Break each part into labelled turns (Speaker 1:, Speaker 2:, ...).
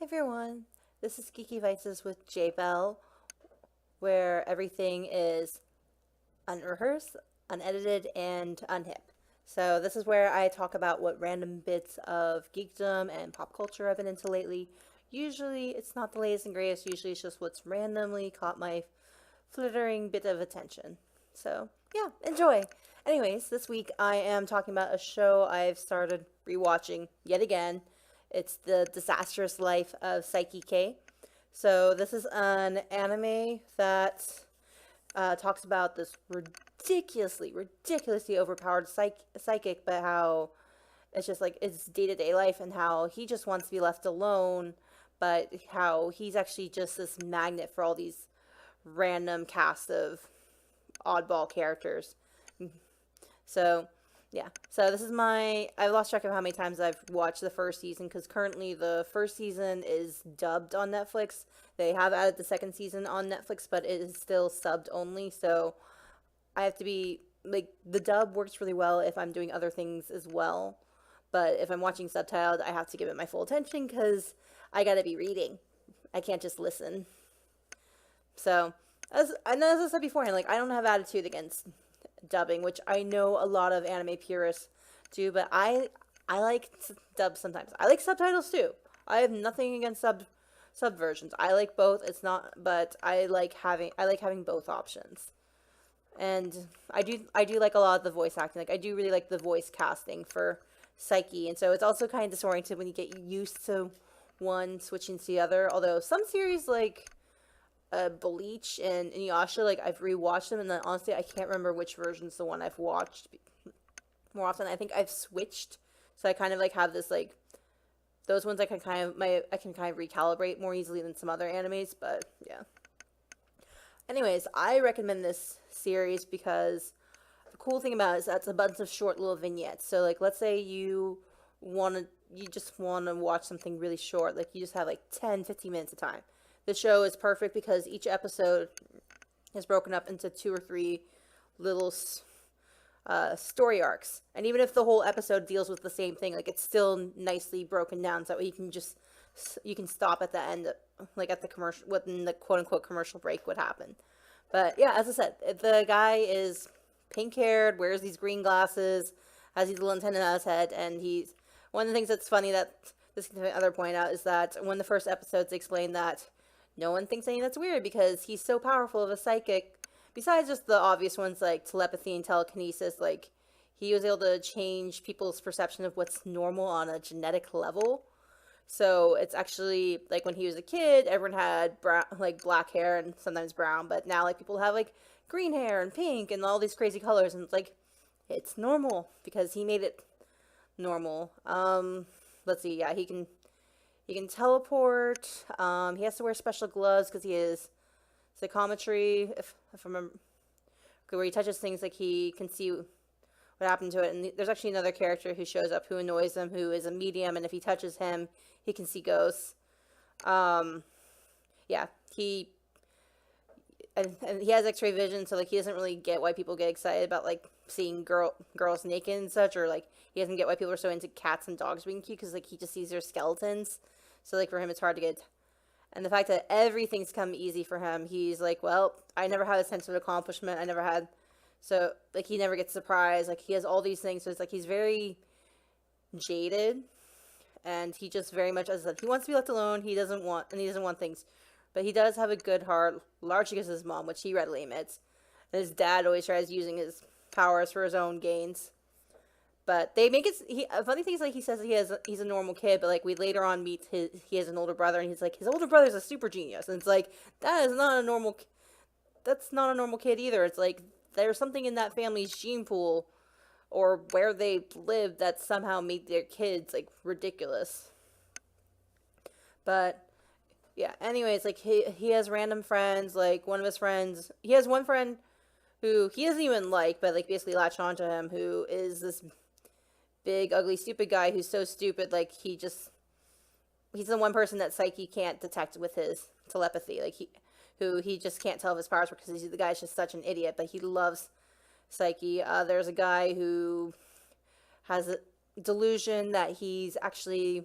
Speaker 1: Everyone, this is Geeky Vices with J-Belle, where everything is unrehearsed, unedited, and unhip. So this is where I talk about what random bits of geekdom and pop culture I've been into lately. Usually it's not the latest and greatest, usually it's just what's randomly caught my flittering bit of attention. So yeah, enjoy. Anyways, this week I am talking about a show I've started rewatching yet again. It's the Disastrous Life of Saiki K. So this is an anime that talks about this ridiculously overpowered psychic, but how it's just like it's day to day life and how he just wants to be left alone, but how he's actually just this magnet for all these random cast of oddball characters. So, yeah. So this is I've lost track of how many times I've watched the first season because currently the first season is dubbed on Netflix. They have added the second season on Netflix, but it is still subbed only. So I have to be like the dub works really well if I'm doing other things as well. But if I'm watching subtitled, I have to give it my full attention because I gotta be reading. I can't just listen. So, as I said beforehand, like I don't have attitude against dubbing, which I know a lot of anime purists do, but I like dubs sometimes. I like subtitles too. I have nothing against subversions. I like both. It's not, but I like having both options. And I do like a lot of the voice acting. Like I do really like the voice casting for Saiki, and so it's also kind of disoriented when you get used to one switching to the other. Although some series like Bleach and Inuyasha, like I've rewatched them, and then honestly, I can't remember which version's the one I've watched more often. I think I've switched, so I kind of like have this like those ones I can kind of recalibrate more easily than some other animes. But yeah. Anyways, I recommend this series because the cool thing about it is that it's a bunch of short little vignettes. So like, let's say you just want to watch something really short, like you just have like 10, 15 minutes of time. The show is perfect because each episode is broken up into two or three little story arcs, and even if the whole episode deals with the same thing, like it's still nicely broken down, so you can stop at the end, like at the commercial, when the quote unquote commercial break would happen. But yeah, as I said, the guy is pink haired, wears these green glasses, has these little antenna on his head, and he's one of the things that's funny that this other point out is that one of the first episodes explain that no one thinks any of that's weird because he's so powerful of a psychic. Besides just the obvious ones like telepathy and telekinesis, like he was able to change people's perception of what's normal on a genetic level. So it's actually like when he was a kid, everyone had brown, like black hair and sometimes brown, but now like people have like green hair and pink and all these crazy colors, and it's like it's normal because he made it normal. Let's see, yeah, he can teleport. He has to wear special gloves because he is psychometry. If I remember, where he touches things, like he can see what happened to it. And there's actually another character who shows up who annoys him, who is a medium, and if he touches him, he can see ghosts. Um, yeah, and he has X-ray vision, so like he doesn't really get why people get excited about like seeing girls naked and such, or like he doesn't get why people are so into cats and dogs being cute because like he just sees their skeletons. So like for him, it's hard to get. And the fact that everything's come easy for him, he's like, well, I never had a sense of accomplishment. I never had, so like he never gets surprised. Like he has all these things, so it's like he's very jaded, and he just very much, as I said, he wants to be left alone. He doesn't want things, but he does have a good heart, largely because of his mom, which he readily admits. And his dad always tries using his powers for his own gains. But they make it. Funny thing is, like he says he's a normal kid, but like we later on meet he has an older brother, and he's like his older brother's a super genius, and it's like that is not a normal. That's not a normal kid either. It's like there's something in that family's gene pool, or where they live, that somehow made their kids like ridiculous. But yeah. Anyways, like he has random friends. Like one of his friends, he has one friend who he doesn't even like, but like basically latch onto him, who is this big, ugly, stupid guy who's so stupid, like he's the one person that Saiki can't detect with his telepathy. Like he just can't tell if his powers work because the guy's just such an idiot. But he loves Saiki. There's a guy who has a delusion that he's actually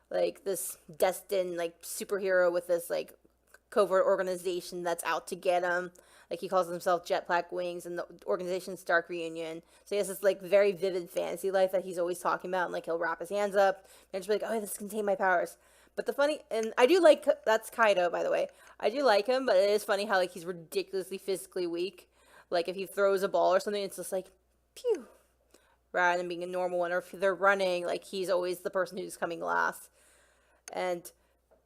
Speaker 1: like this destined like superhero with this like covert organization that's out to get him. Like he calls himself Jet Black Wings, and the organization's Dark Reunion. So he has this like very vivid fantasy life that he's always talking about, and like he'll wrap his hands up and just be like, "Oh, this contain my powers." But the funny, and I do like that's Kaido, by the way. I do like him, but it is funny how like he's ridiculously physically weak. Like if he throws a ball or something, it's just like, pew, rather than being a normal one. Or if they're running, like he's always the person who's coming last. And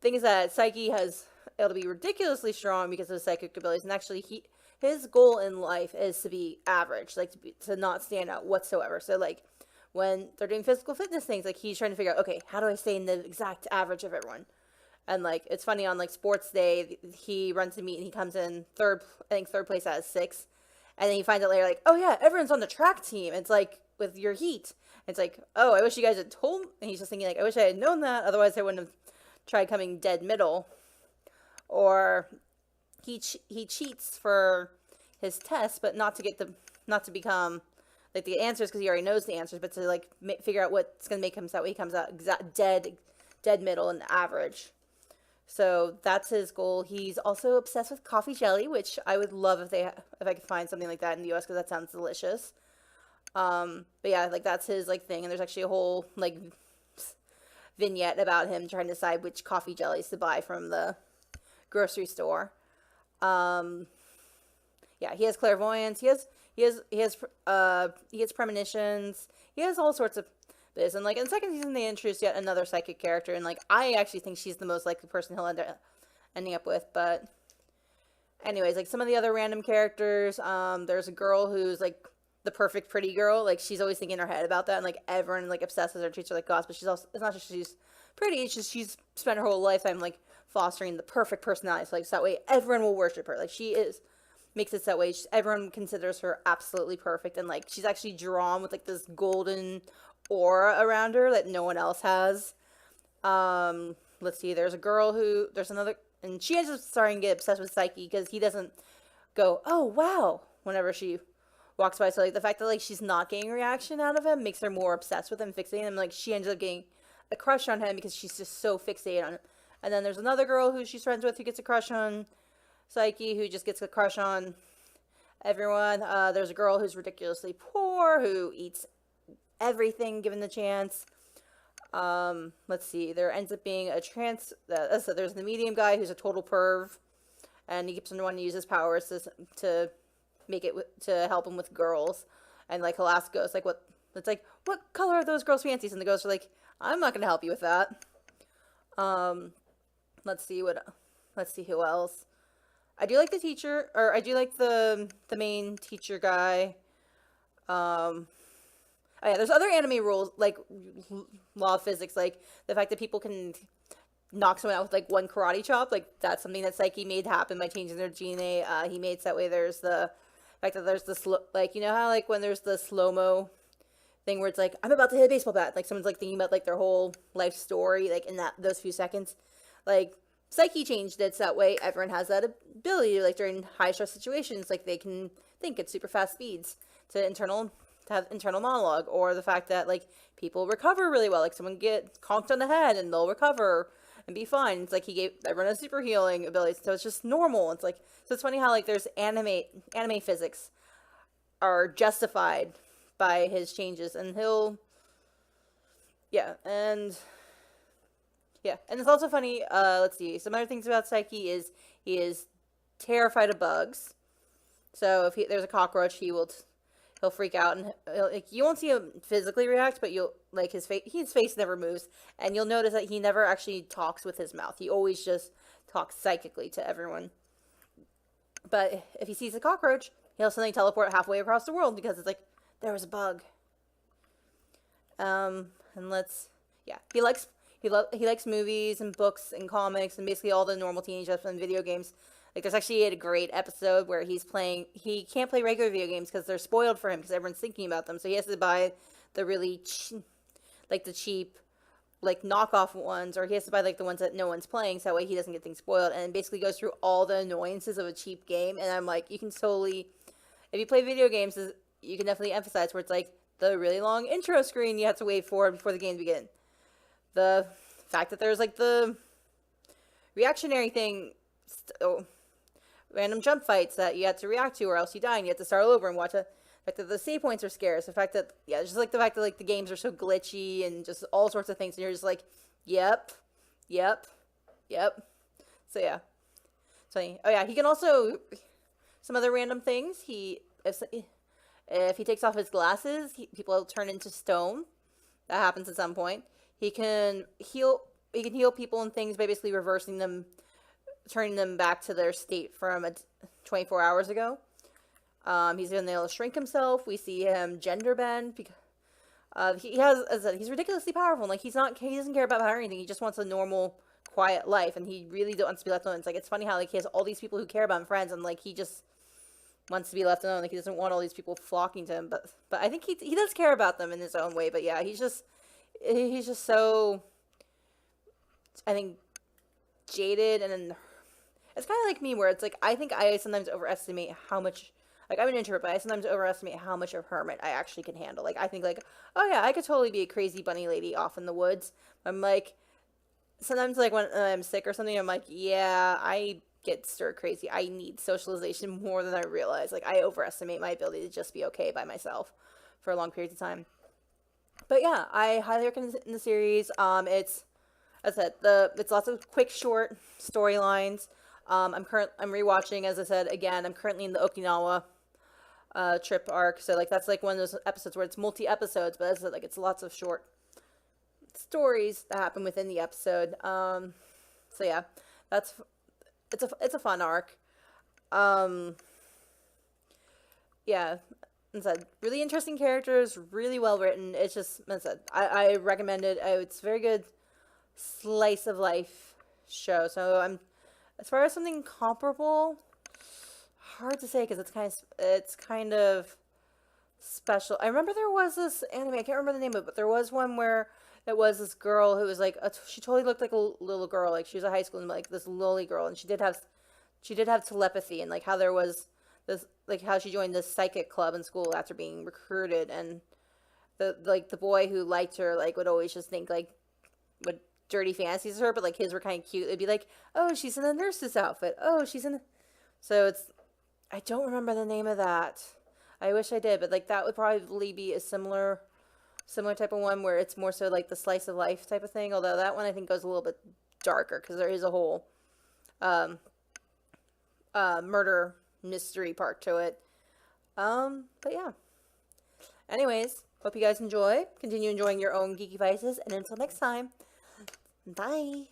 Speaker 1: thing is that Saiki has able to be ridiculously strong because of his psychic abilities, and actually his goal in life is to be average, like to not stand out whatsoever. So like when they're doing physical fitness things, like he's trying to figure out, okay, how do I stay in the exact average of everyone? And like it's funny, on like sports day, he runs the meet and he comes in third, I think third place out of 6, and then he finds out later like, oh yeah, everyone's on the track team. It's like with your heat. It's like, oh, I wish you guys had told me. And he's just thinking like, I wish I had known that, otherwise I wouldn't have tried coming dead middle. Or he cheats for his test, but not to become like the answers, because he already knows the answers, but to like figure out what's gonna make him so that way he comes out dead middle and average. So that's his goal. He's also obsessed with coffee jelly, which I would love if I could find something like that in the U.S. because that sounds delicious. But yeah, like that's his like thing, and there's actually a whole like vignette about him trying to decide which coffee jellies to buy from the grocery store. Yeah, he has clairvoyance. He has premonitions. He has all sorts of this. And like in the second season, they introduced yet another psychic character, and like I actually think she's the most likely person he'll ending up with. But anyways, like some of the other random characters, there's a girl who's like the perfect pretty girl. Like she's always thinking in her head about that, and like everyone like obsesses her, treats her like gods. But she's also, it's not just she's pretty, it's just she's spent her whole lifetime like fostering the perfect personality, so like so that way everyone will worship her. Like she makes it so that way everyone considers her absolutely perfect, and like she's actually drawn with like this golden aura around her that no one else has. Let's see, there's another, and she ends up starting to get obsessed with Saiki because he doesn't go, oh wow, whenever she walks by. So like the fact that like she's not getting a reaction out of him makes her more obsessed with him, fixating him. Like she ends up getting a crush on him because she's just so fixated on him. And then there's another girl who she's friends with who gets a crush on Saiki, who just gets a crush on everyone. There's a girl who's ridiculously poor, who eats everything given the chance. Let's see, there ends up being so there's the medium guy who's a total perv, and he keeps on wanting to use his powers to make it to help him with girls. And like he'll ask ghosts like, what color are those girls' fancies? And the ghosts are like, I'm not gonna help you with that. Let's see who else. I do like the teacher, or I do like the main teacher guy. Oh yeah, there's other anime rules, like law of physics, like the fact that people can knock someone out with like one karate chop. Like that's something that Saiki made happen by changing their DNA. He made so that way there's the fact that there's the like, you know how like when there's the slow-mo thing where it's like, I'm about to hit a baseball bat, like someone's like thinking about like their whole life story like in those few seconds. Like Saiki changed it so that way everyone has that ability, like during high stress situations, like they can think at super fast speeds to have internal monologue. Or the fact that like people recover really well, like someone get conked on the head and they'll recover and be fine. It's like he gave everyone a super healing ability, so it's just normal. It's like, so it's funny how like there's anime physics are justified by his changes, and and it's also funny. Let's see, some other things about Saiki is he is terrified of bugs. So if there's a cockroach, he'll freak out, and you won't see him physically react, but you'll like his face never moves, and you'll notice that he never actually talks with his mouth. He always just talks psychically to everyone. But if he sees a cockroach, he'll suddenly teleport halfway across the world because it's like, there was a bug. And he likes movies and books and comics and basically all the normal teenage stuff and video games. Like there's actually a great episode where he can't play regular video games because they're spoiled for him because everyone's thinking about them. So he has to buy the really cheap like knockoff ones, or he has to buy like the ones that no one's playing, so that way he doesn't get things spoiled, and basically goes through all the annoyances of a cheap game. And I'm like, you can totally, if you play video games, you can definitely emphasize where it's like the really long intro screen you have to wait for before the game begins, the fact that there's like the reactionary thing, random jump fights that you had to react to or else you die and you have to start all over and watch it. The fact that the save points are scarce. The fact that, yeah, just like the fact that like the games are so glitchy and just all sorts of things. And you're just like, yep, yep, yep. So yeah. So, oh yeah, he can also, some other random things. If he takes off his glasses, people will turn into stone. That happens at some point. He can heal people and things by basically reversing them, turning them back to their state from 24 hours ago. He's been able to shrink himself. We see him gender bend because he's ridiculously powerful. And, like, he doesn't care about power or anything. He just wants a normal, quiet life, and he really wants to be left alone. It's funny how, like, he has all these people who care about him, friends, and, like, he just wants to be left alone. Like, he doesn't want all these people flocking to him. But I think he does care about them in his own way. But yeah, he's just so, I think, jaded, and then it's kind of like me, where it's like I think I sometimes overestimate how much. Like, I'm an introvert, but I sometimes overestimate how much of a hermit I actually can handle. Like, I think, like, oh yeah, I could totally be a crazy bunny lady off in the woods. I'm like, sometimes, like, when I'm sick or something, I'm like, yeah, I get stir crazy. I need socialization more than I realize. Like, I overestimate my ability to just be okay by myself for long periods of time. But yeah, I highly recommend it in the series. It's, as I said, it's lots of quick, short storylines. I'm rewatching, as I said, again, I'm currently in the Okinawa trip arc, so like that's like one of those episodes where it's multi-episodes, but as I said, like it's lots of short stories that happen within the episode. So yeah, it's a fun arc. Yeah, as I said, really interesting characters, really well written. It's just, as I said, I recommend it. It's a very good slice of life show. So as far as something comparable, hard to say because it's kind of special. I remember there was this anime, I can't remember the name of it, but there was one where it was this girl who was like she totally looked like a little girl, like she was a high school and like this lowly girl, and she did have telepathy, and like how there was this, like how she joined this psychic club in school after being recruited, and the boy who liked her like would always just think like what dirty fantasies of her, but like his were kind of cute. It'd be like, oh, she's in a nurse's outfit, oh, so I don't remember the name of that. I wish I did, but like that would probably be a similar type of one where it's more so like the slice of life type of thing. Although that one I think goes a little bit darker because there is a whole murder mystery part to it. But yeah. Anyways, hope you guys enjoy. Continue enjoying your own geeky vices, and until next time, bye.